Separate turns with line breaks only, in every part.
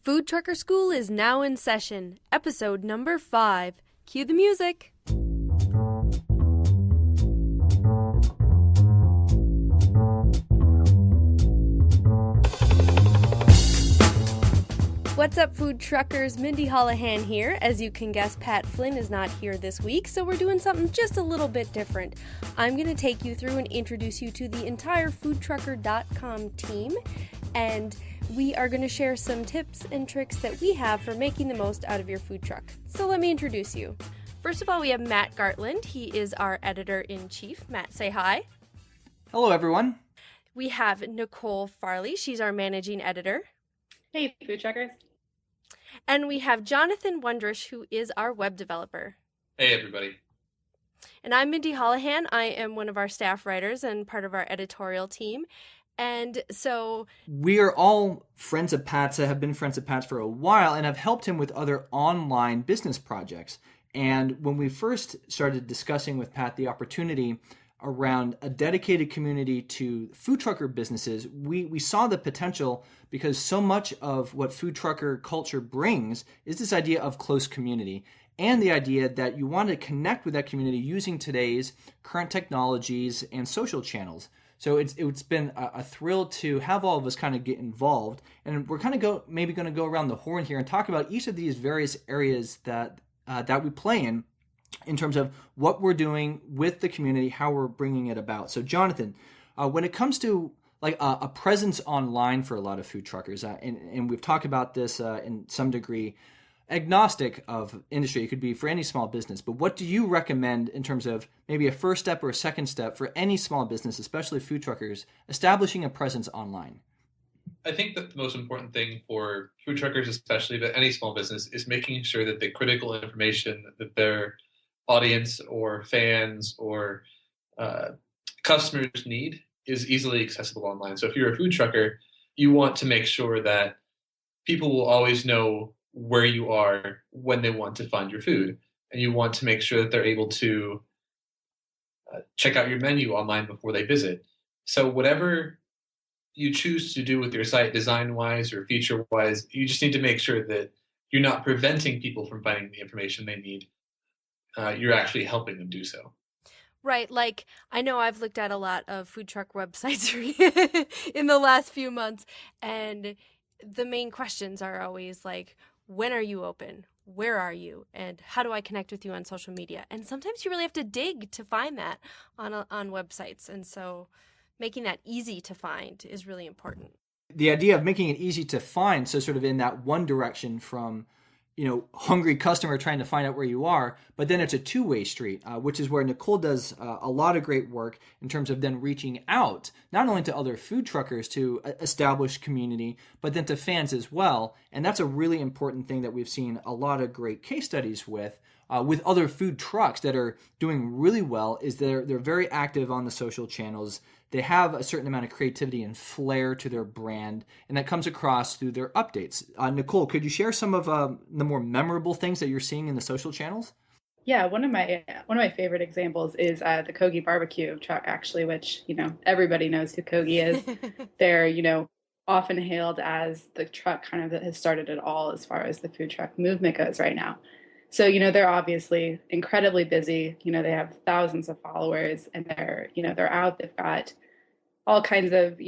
FoodTruckr School is now in session, episode number 5. Cue the music. What's up, Food Truckers? Mindy Holahan here. As you can guess, Pat Flynn is not here this week, so we're doing something just a little bit different. I'm going to take you through and introduce you to the entire FoodTruckr.com team, and we are going to share some tips and tricks that we have for making the most out of your food truck. So let me introduce you. First of all, we have Matt Gartland. He is our editor-in-chief. Matt, say hi.
Hello, everyone.
We have Nicole Farley. She's our managing editor.
Hey, Food Truckers.
And we have Jonathan Wondrusch, who is our web developer.
Hey, everybody.
And I'm Mindy Holahan. I am one of our staff writers and part of our editorial team. And so
we are all friends of Pat's, have been friends of Pat's for a while, and have helped him with other online business projects. And when we first started discussing with Pat the opportunity around a dedicated community to food trucker businesses, we saw the potential, because so much of what food trucker culture brings is this idea of close community, and the idea that you want to connect with that community using today's current technologies and social channels. So it's been a thrill to have all of us kind of get involved, and we're kind of going to go around the horn here and talk about each of these various areas that we play in terms of what we're doing with the community, how we're bringing it about. So Jonathan, when it comes to like a presence online for a lot of food truckers, and we've talked about this in some degree, agnostic of industry, it could be for any small business, but what do you recommend in terms of maybe a first step or a second step for any small business, especially food truckers, establishing a presence online?
I think that the most important thing for food truckers, especially, but any small business, is making sure that the critical information that their audience or fans or customers need is easily accessible online. So if you're a food trucker, you want to make sure that people will always know where you are when they want to find your food. And you want to make sure that they're able to check out your menu online before they visit. So whatever you choose to do with your site, design-wise or feature-wise, you just need to make sure that you're not preventing people from finding the information they need. You're actually helping them do so.
Right, like I know I've looked at a lot of food truck websites in the last few months, and the main questions are always like, when are you open? Where are you? And how do I connect with you on social media? And sometimes you really have to dig to find that on websites, and so making that easy to find is really important.
The idea of making it easy to find, so sort of in that one direction from, hungry customer trying to find out where you are, but then it's a two-way street, which is where Nicole does a lot of great work in terms of then reaching out, not only to other food truckers to establish community, but then to fans as well. And that's a really important thing that we've seen a lot of great case studies with other food trucks that are doing really well, is they're very active on the social channels. They have a certain amount of creativity and flair to their brand, and that comes across through their updates. Nicole, could you share some of the more memorable things that you're seeing in the social channels?
Yeah, one of my favorite examples is the Kogi barbecue truck, actually, which everybody knows who Kogi is. They're often hailed as the truck kind of that has started it all as far as the food truck movement goes right now. So, they're obviously incredibly busy. They have thousands of followers, and they're out. They've got all kinds of,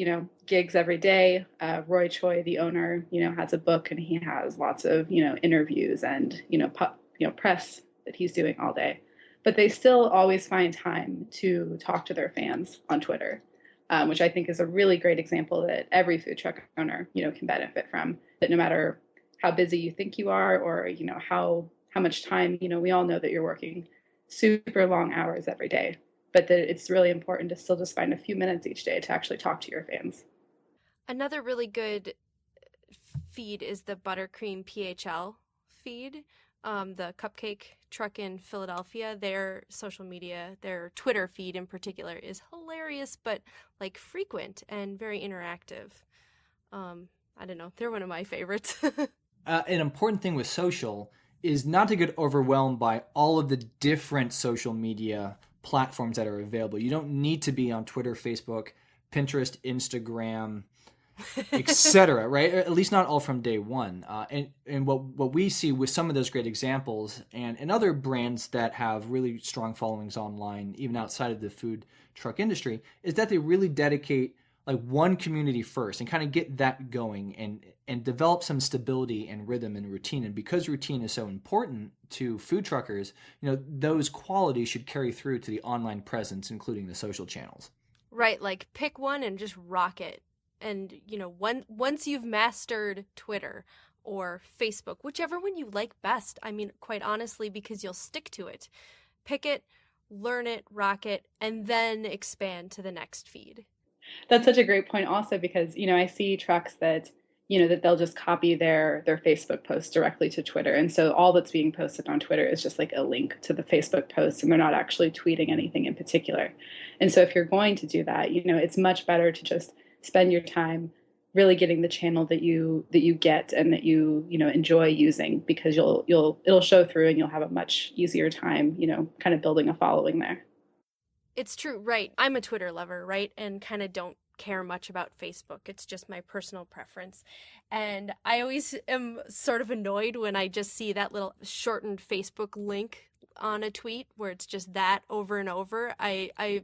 gigs every day. Roy Choi, the owner, has a book, and he has lots of, interviews and, press that he's doing all day. But they still always find time to talk to their fans on Twitter, which I think is a really great example that every food truck owner, can benefit from. That no matter how busy you think you are, or, how much time, we all know that you're working super long hours every day, but that it's really important to still just find a few minutes each day to actually talk to your fans.
Another really good feed is the Buttercream PHL feed, the cupcake truck in Philadelphia. Their social media, their Twitter feed in particular, is hilarious, but like frequent and very interactive. I don't know, they're one of my favorites.
An important thing with social is not to get overwhelmed by all of the different social media platforms that are available. You don't need to be on Twitter, Facebook, Pinterest, Instagram, etc. Right? Or at least not all from day one. And what we see with some of those great examples and other brands that have really strong followings online, even outside of the food truck industry, is that they really dedicate like one community first and kind of get that going and develop some stability and rhythm and routine. And because routine is so important to food truckers, those qualities should carry through to the online presence, including the social channels.
Right, like pick one and just rock it. And, once you've mastered Twitter or Facebook, whichever one you like best, I mean, quite honestly, because you'll stick to it, pick it, learn it, rock it, and then expand to the next feed.
That's such a great point also because, I see trucks that, that they'll just copy their Facebook post directly to Twitter. And so all that's being posted on Twitter is just like a link to the Facebook post, and they're not actually tweeting anything in particular. And so if you're going to do that, it's much better to just spend your time really getting the channel that you get and that you enjoy using, because it'll show through and you'll have a much easier time, kind of building a following there.
It's true, right? I'm a Twitter lover, right? And kind of don't care much about Facebook. It's just my personal preference. And I always am sort of annoyed when I just see that little shortened Facebook link on a tweet where it's just that over and over. I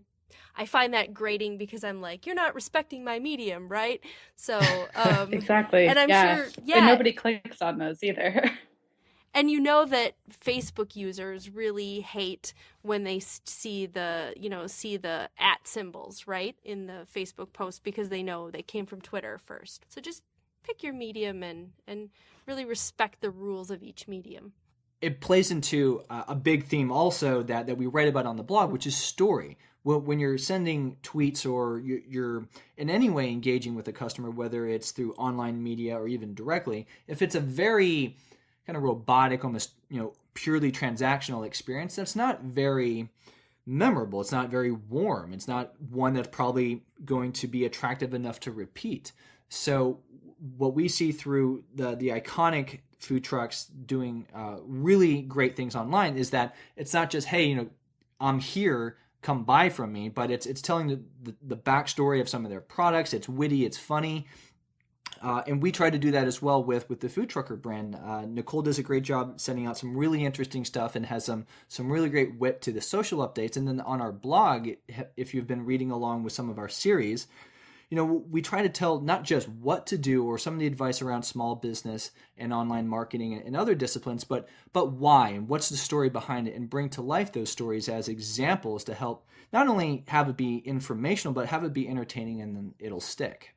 find that grating because I'm like, you're not respecting my medium, right? So
exactly.
And I'm sure,
and nobody clicks on those either.
And that Facebook users really hate when they see the @ symbols, right, in the Facebook post, because they know they came from Twitter first. So just pick your medium and really respect the rules of each medium.
It plays into a big theme also that we write about on the blog, which is story. When you're sending tweets or you're in any way engaging with a customer, whether it's through online media or even directly, if it's a very kind of robotic, almost purely transactional experience, that's not very memorable. It's not very warm. It's not one that's probably going to be attractive enough to repeat. So what we see through the iconic food trucks doing really great things online is that it's not just, hey, I'm here, come buy from me, but it's telling the backstory of some of their products. It's witty, it's funny. And we try to do that as well with the FoodTruckr brand. Nicole does a great job sending out some really interesting stuff and has some really great wit to the social updates. And then on our blog, if you've been reading along with some of our series, we try to tell not just what to do or some of the advice around small business and online marketing and other disciplines, but why and what's the story behind it, and bring to life those stories as examples to help not only have it be informational, but have it be entertaining, and then it'll stick.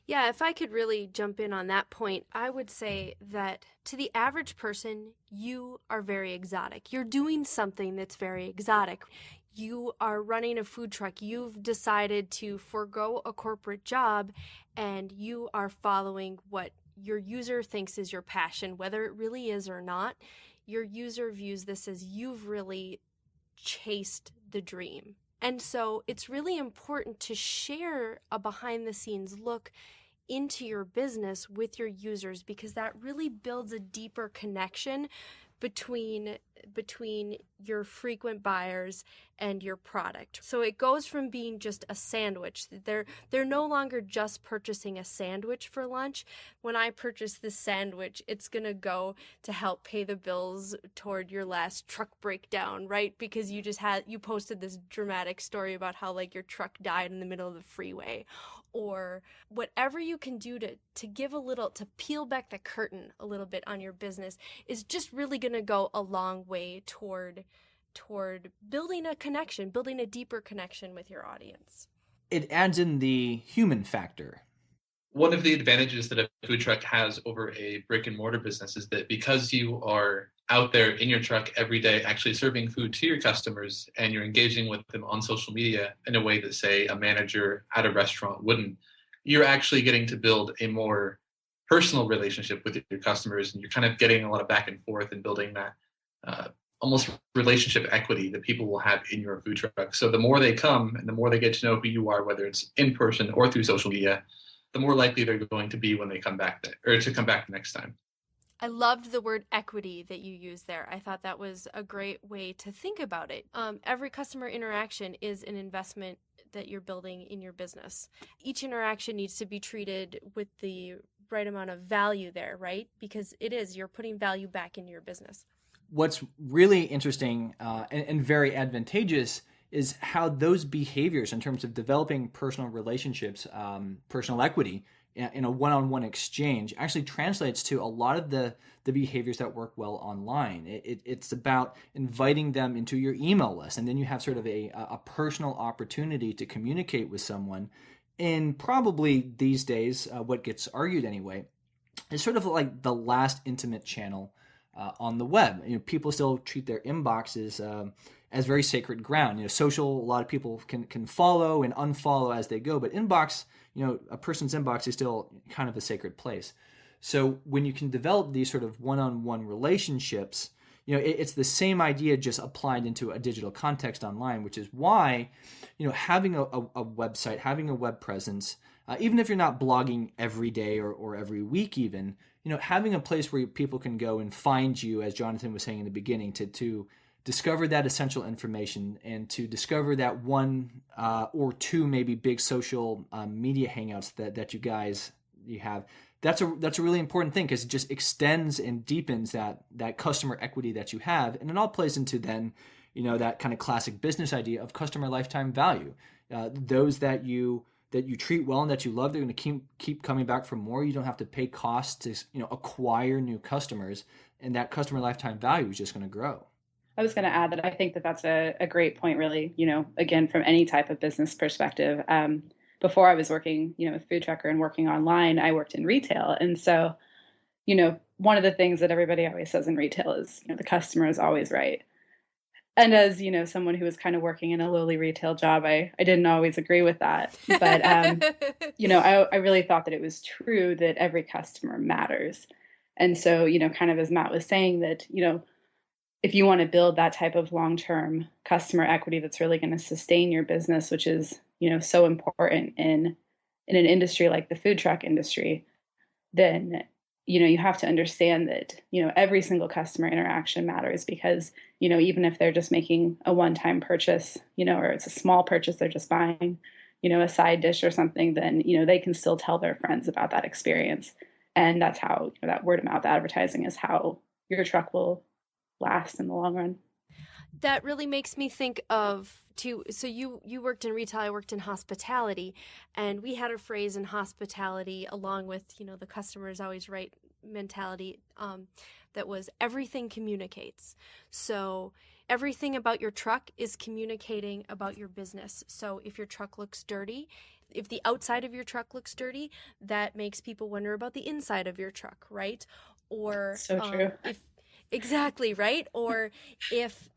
Yeah, if I could really jump in on that point, I would say that to the average person, you are very exotic. You're doing something that's very exotic. You are running a food truck. You've decided to forego a corporate job, and you are following what your user thinks is your passion, whether it really is or not. Your user views this as you've really chased the dream. And so it's really important to share a behind-the-scenes look into your business with your users, because that really builds a deeper connection between your frequent buyers and your product. So it goes from being just a sandwich. They're no longer just purchasing a sandwich for lunch. When I purchase this sandwich, it's going to go to help pay the bills toward your last truck breakdown, right? Because you posted this dramatic story about how like your truck died in the middle of the freeway, or whatever you can do to give a little, to peel back the curtain a little bit on your business is just really going to go a long way toward building a connection, building a deeper connection with your audience.
It adds in the human factor.
One of the advantages that a food truck has over a brick and mortar business is that because you are out there in your truck every day actually serving food to your customers, and you're engaging with them on social media in a way that, say, a manager at a restaurant wouldn't, you're actually getting to build a more personal relationship with your customers, and you're kind of getting a lot of back and forth and building that almost relationship equity that people will have in your food truck. So the more they come and the more they get to know who you are, whether it's in person or through social media, the more likely they're going to be when they come back to come back the next time.
I loved the word equity that you used there. I thought that was a great way to think about it. Every customer interaction is an investment that you're building in your business. Each interaction needs to be treated with the right amount of value there, right? Because you're putting value back into your business.
What's really interesting and very advantageous is how those behaviors in terms of developing personal relationships, personal equity in a one-on-one exchange actually translates to a lot of the behaviors that work well online. It's about inviting them into your email list, and then you have sort of a personal opportunity to communicate with someone. And probably these days, what gets argued anyway, is sort of like the last intimate channel on the web. People still treat their inboxes as very sacred ground. Social, a lot of people can follow and unfollow as they go, but inbox, a person's inbox is still kind of a sacred place. So when you can develop these sort of one-on-one relationships, it's the same idea just applied into a digital context online, which is why, having a website, having a web presence, even if you're not blogging every day or every week even, having a place where people can go and find you, as Jonathan was saying in the beginning, to discover that essential information and to discover that one or two maybe big social media hangouts that you have. That's a really important thing, because it just extends and deepens that customer equity that you have, and it all plays into then that kind of classic business idea of customer lifetime value. Those that you treat well and that you love, they're going to keep coming back for more. You don't have to pay costs to acquire new customers, and that customer lifetime value is just going to grow.
I was going to add that I think that that's a great point, really, again, from any type of business perspective. Before I was working, with FoodTruckr and working online, I worked in retail. And so, one of the things that everybody always says in retail is, the customer is always right. And as, someone who was kind of working in a lowly retail job, I didn't always agree with that. But, I really thought that it was true that every customer matters. And so, kind of as Matt was saying that, if you want to build that type of long-term customer equity that's really going to sustain your business, which is, so important in an industry like the food truck industry, then, you have to understand that, every single customer interaction matters, because, even if they're just making a one-time purchase, or it's a small purchase, they're just buying, a side dish or something, then, they can still tell their friends about that experience. And that's how that word of mouth advertising is how your truck will last in the long run.
That really makes me think of so you worked in retail, I worked in hospitality, and we had a phrase in hospitality along with, the customer is always right mentality, that was everything communicates. So everything about your truck is communicating about your business. So if your truck looks dirty, if the outside of your truck looks dirty, that makes people wonder about the inside of your truck, right? Or
so true.
Exactly, right? Or if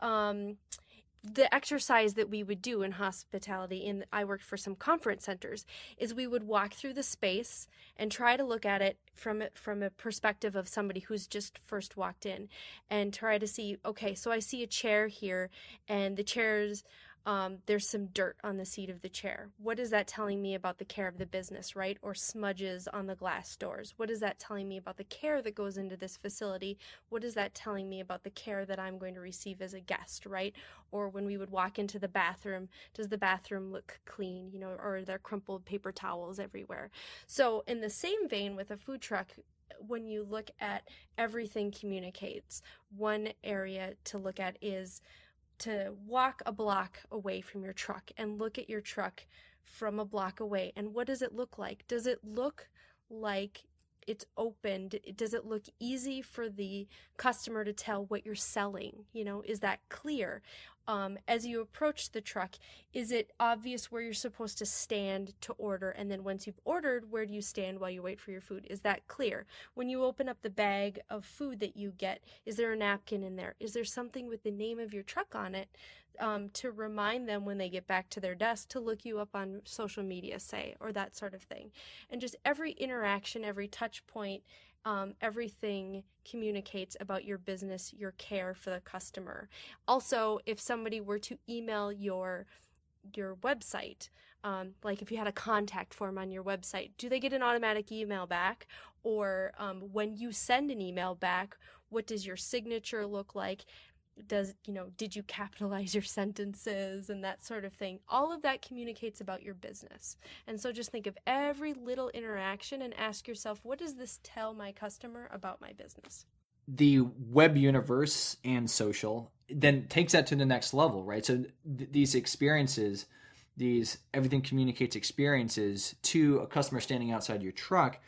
the exercise that we would do in hospitality, and I worked for some conference centers, is we would walk through the space and try to look at it from a perspective of somebody who's just first walked in, and try to see, okay, so I see a chair here, and the chair's there's some dirt on the seat of the chair. What is that telling me about the care of the business, right? Or smudges on the glass doors. What is that telling me about the care that goes into this facility? What is that telling me about the care that I'm going to receive as a guest, right? Or when we would walk into the bathroom, does the bathroom look clean, or are there crumpled paper towels everywhere? So in the same vein with a food truck, when you look at everything communicates, one area to look at is to walk a block away from your truck and look at your truck from a block away. And what does it look like? Does it look like it's opened? Does it look easy for the customer to tell what you're selling? Is that clear? As you approach the truck, is it obvious where you're supposed to stand to order? And then once you've ordered, where do you stand while you wait for your food? Is that clear? When you open up the bag of food that you get, is there a napkin in there? Is there something with the name of your truck on it to remind them when they get back to their desk to look you up on social media, say, or that sort of thing? And just every interaction, every touch point, everything communicates about your business, your care for the customer. Also, if somebody were to email your website, like if you had a contact form on your website, do they get an automatic email back? Or when you send an email back, what does your signature look like? Did you capitalize your sentences and that sort of thing? All of that communicates about your business. And so just think of every little interaction and ask yourself, what does this tell my customer about my business?
The web universe and social then takes that to the next level, right? So these experiences, these everything communicates experiences to a customer standing outside your truck,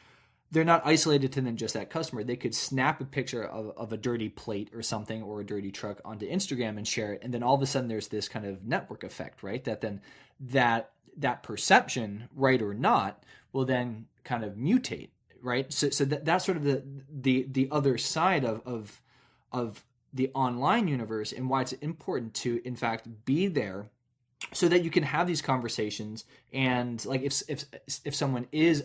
they're not isolated to them just that customer. They could snap a picture of a dirty plate or something or a dirty truck onto Instagram and share it. And then all of a sudden there's this kind of network effect, right? That then that perception, right or not, will then kind of mutate, right? So that's sort of the other side of the online universe, and why it's important to, in fact, be there so that you can have these conversations. And like if someone is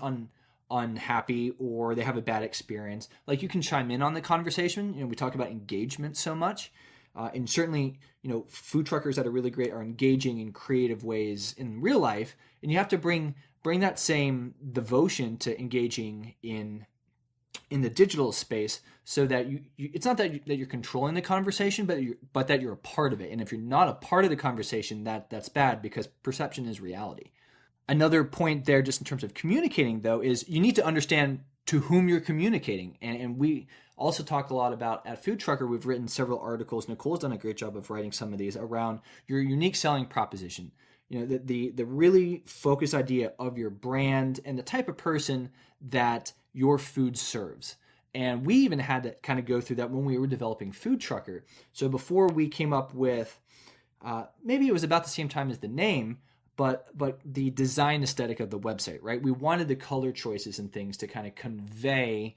unhappy or they have a bad experience, like you can chime in on the conversation. We talk about engagement so much, and certainly food truckers that are really great are engaging in creative ways in real life, and you have to bring that same devotion to engaging in the digital space, so that it's not that you're controlling the conversation, but that you're a part of it. And if you're not a part of the conversation, that's bad, because perception is reality. Another point there, just in terms of communicating, though, is you need to understand to whom you're communicating. And we also talk a lot about, at FoodTruckr, we've written several articles. Nicole's done a great job of writing some of these around your unique selling proposition. The really focused idea of your brand and the type of person that your food serves. And we even had to kind of go through that when we were developing FoodTruckr. So before we came up with, maybe it was about the same time as the name, but the design aesthetic of the website, right? We wanted the color choices and things to kind of convey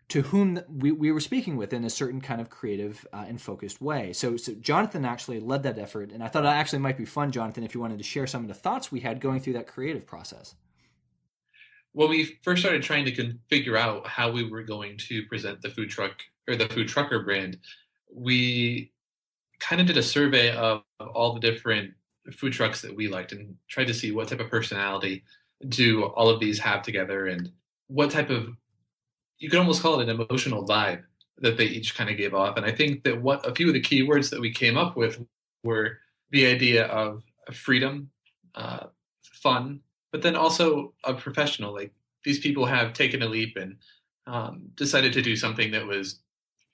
to whom we were speaking with in a certain kind of creative and focused way. So Jonathan actually led that effort, and I thought it actually might be fun, Jonathan, if you wanted to share some of the thoughts we had going through that creative process.
When we first started trying to figure out how we were going to present the food truck or the FoodTruckr brand, we kind of did a survey of all the different food trucks that we liked and tried to see what type of personality do all of these have together, and what type of, you could almost call it an emotional vibe that they each kind of gave off. And I think that a few of the key words that we came up with were the idea of freedom, fun, but then also a professional. Like, these people have taken a leap and decided to do something that was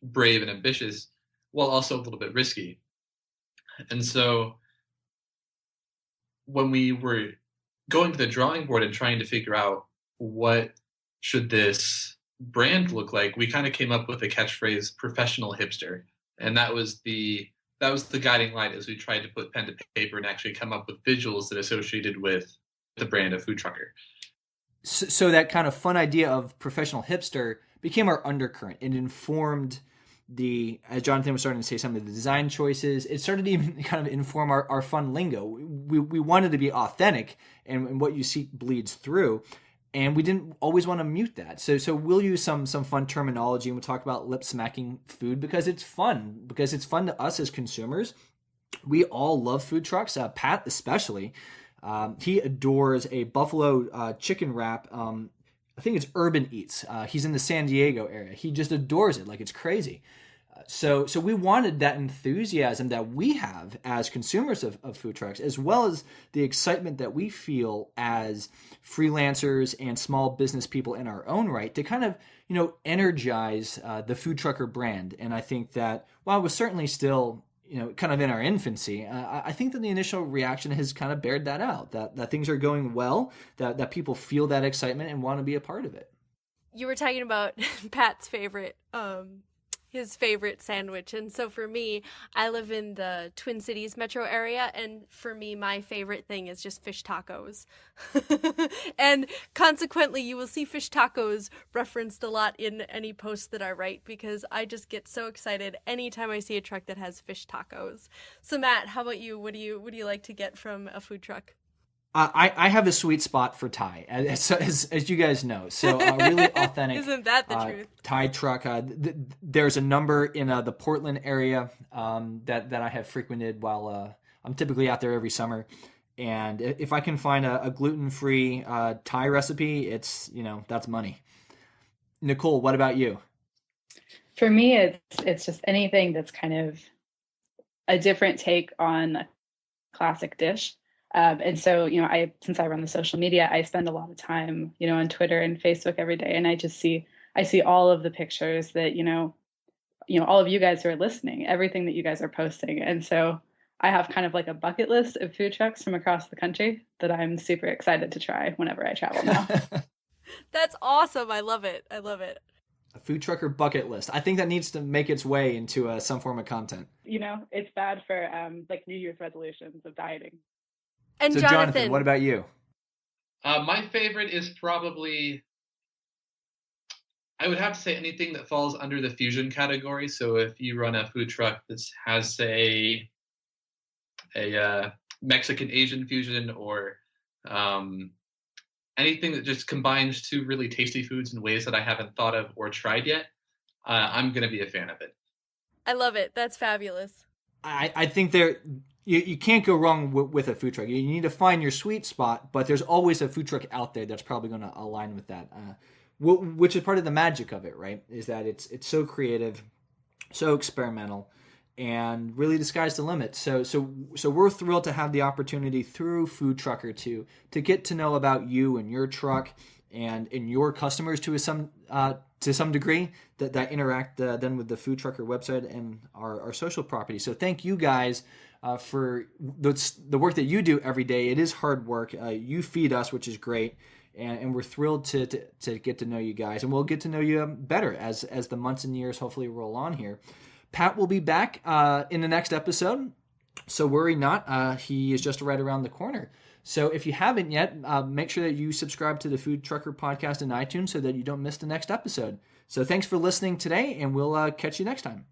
brave and ambitious, while also a little bit risky. And so when we were going to the drawing board and trying to figure out what should this brand look like, we kind of came up with the catchphrase "professional hipster," and that was the guiding light as we tried to put pen to paper and actually come up with visuals that associated with the brand of FoodTruckr.
So that kind of fun idea of professional hipster became our undercurrent. It informed as Jonathan was starting to say, some of the design choices. It started to even kind of inform our fun lingo. We wanted to be authentic, and what you see bleeds through. And we didn't always want to mute that. So we'll use some fun terminology, and we'll talk about lip smacking food because it's fun to us as consumers. We all love food trucks, Pat especially. He adores a buffalo chicken wrap. I think it's Urban Eats. He's in the San Diego area. He just adores it like it's crazy. So we wanted that enthusiasm that we have as consumers of food trucks, as well as the excitement that we feel as freelancers and small business people in our own right, to kind of energize the FoodTruckr brand. And I think that while it was certainly still kind of in our infancy, I think that the initial reaction has kind of bared that out, that things are going well, that people feel that excitement and want to be a part of it.
You were talking about Pat's favorite, his favorite sandwich. And so for me, I live in the Twin Cities metro area, and for me, my favorite thing is just fish tacos. And consequently, you will see fish tacos referenced a lot in any post that I write, because I just get so excited anytime I see a truck that has fish tacos. So Matt, how about you? What do you like to get from a food truck?
I have a sweet spot for Thai, as you guys know. So really authentic.
Isn't that the truth?
Thai truck. There's a number in the Portland area that I have frequented while I'm typically out there every summer. And if I can find a gluten-free Thai recipe, it's, that's money. Nicole, what about you?
For me, it's just anything that's kind of a different take on a classic dish. And so, since I run the social media, I spend a lot of time, on Twitter and Facebook every day. And I see all of the pictures that, all of you guys who are listening, everything that you guys are posting. And so I have kind of like a bucket list of food trucks from across the country that I'm super excited to try whenever I travel now.
That's awesome. I love it. I love it.
A food trucker bucket list. I think that needs to make its way into some form of content.
It's bad for like New Year's resolutions of dieting.
And
so Jonathan, what about you?
My favorite is probably, I would have to say anything that falls under the fusion category. So if you run a food truck that has, say, a Mexican Asian fusion, or anything that just combines two really tasty foods in ways that I haven't thought of or tried yet, I'm going to be a fan of it.
I love it. That's fabulous.
I think you can't go wrong with a food truck. You need to find your sweet spot, but there's always a food truck out there that's probably going to align with that, which is part of the magic of it, right? Is that it's so creative, so experimental, and really the sky's the limit. So we're thrilled to have the opportunity through FoodTruckr to get to know about you and your truck and your customers to some degree that interact then with the FoodTruckr website and our social property. So thank you guys for the work that you do every day. It is hard work. You feed us, which is great. And we're thrilled to get to know you guys. And we'll get to know you better as the months and years hopefully roll on here. Pat will be back in the next episode, so worry not. He is just right around the corner. So if you haven't yet, make sure that you subscribe to the FoodTruckr podcast in iTunes so that you don't miss the next episode. So thanks for listening today, and we'll catch you next time.